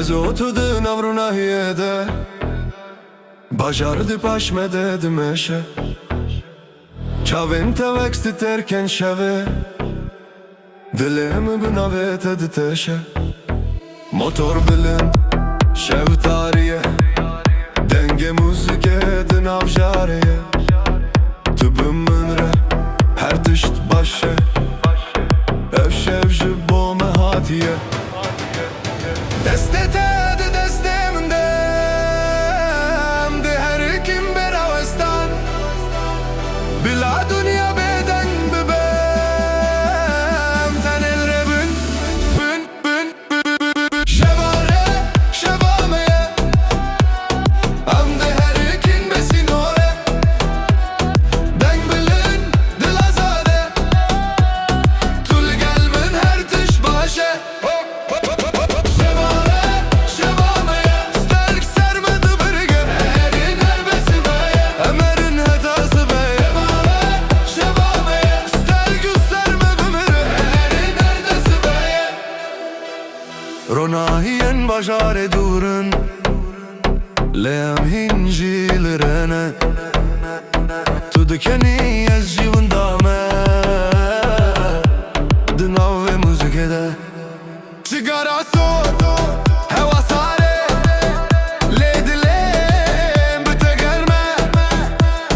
Mezotudun avruna hiyede Bajardı paşmede dimeşe Çavim teveksti terken şeve Dilemi binavet editeşe Motor bilin şev tariye Denge müzik edin avjariye Tübümün re her tişt başı Ev şevji bo mehatiye Destetedi destemindem De her kim beravestan Bila dünya beden bebem Ten elre bün Şevare şevameye Am de her kim besin ore Den bilin dil azade Tul gelmin her tış başe Ronahiyen bajare durun Leam hincilirene Tudukeni ez jivundame Dınav ve müzikede Sigara sor Heva sare Leydilem Büte gelme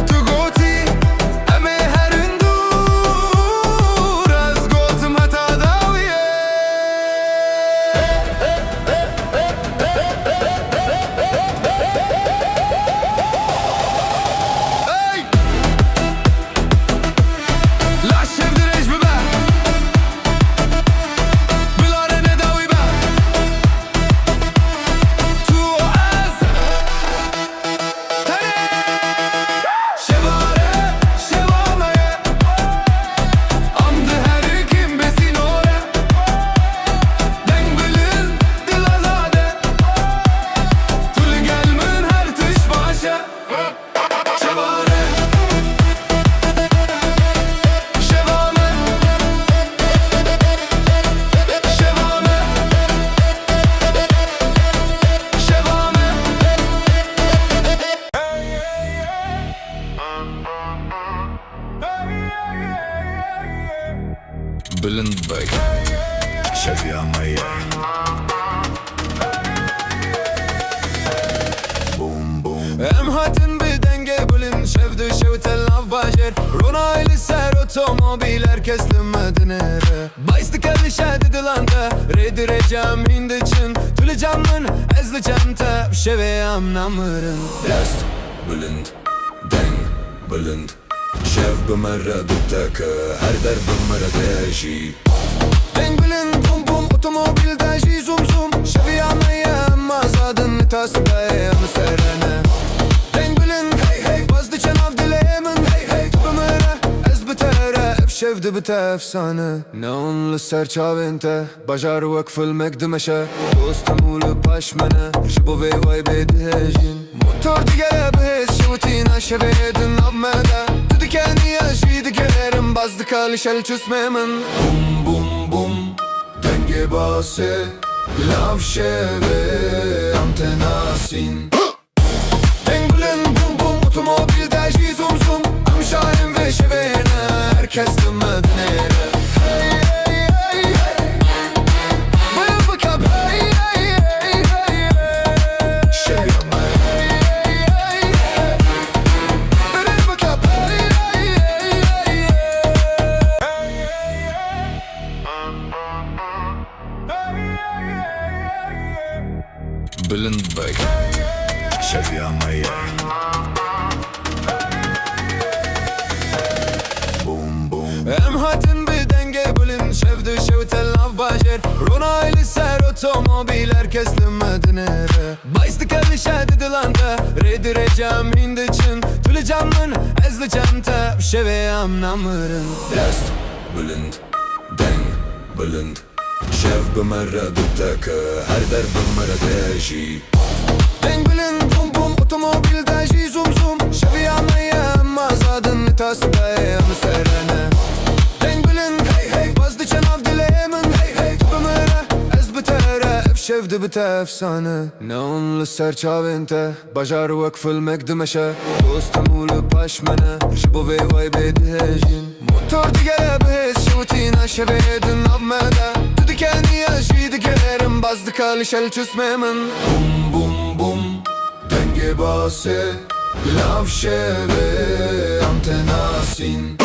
Tu goti Eme herin dur Az gotum hata daviye Blind Bag Şeviyamaya Boom boom Em hatin bir denge bilin Şevdi şevtel nav bajer Ronaylı ser otomobil herkes limedinere Baysti kelli şedi dilanda Redireceğim hindiçin Tülü camın ezli cemte Şeviyam namırın Dest blind Deng blind Şev bimere dütteke Her der bimere deji Deng bilin bum bum Otomobil deji zum zum Şeviyameyem Azadın nitasbeyem serene Deng bilin hey hey Bazdı çenav dileyemin hey hey Bimere ez bitere Ev şevdi bite efsane Neonlu serçavinte Bajar vakfıl mekdimeşe Dostum ulu paşmene Jibo vey vay bedejin Motor digere behez Şevutina şeviyedin avmede Dikeni yaşıydı gelerim Bazdı kalışel çüsmemin Bum bum bum Denge base Lav şeve Antenasin Dengülün bum bum Otomobil deji zum zum Amşahim ve şevene Herkes limedinere Blind Bag Şeviyamaya Boom boom Em hatin bir denge bilin Şevdi şevtel nav bajer Ronaylı ser otomobil herkes limedinere Baysti kelli şedi dilanda Redireceğim hindiçin Tülü camın ezli cemte Şeviyam namırın Dest blind Deng blind Şev bimere dütteke Her der bimere deji Deng bilin bum bum Otomobil deji zum zum Şeviyameyem Azadın nitasbeyem serene Deng bilin hey hey Bazdı çenav dileyemin hey hey Bimere ez bitere Ev sevdi bite efsane Neonlu serçavente Bajar vakfıl megdimeşe Dostum ulu paşmene Jibo ve vay bedejin Motor digere bez Şutina şevedin avmede Tudikeni yaşıydı gelerim Bazdı kalışel çüsmemin Bum bum bum Denge base Lav şeve Antenasin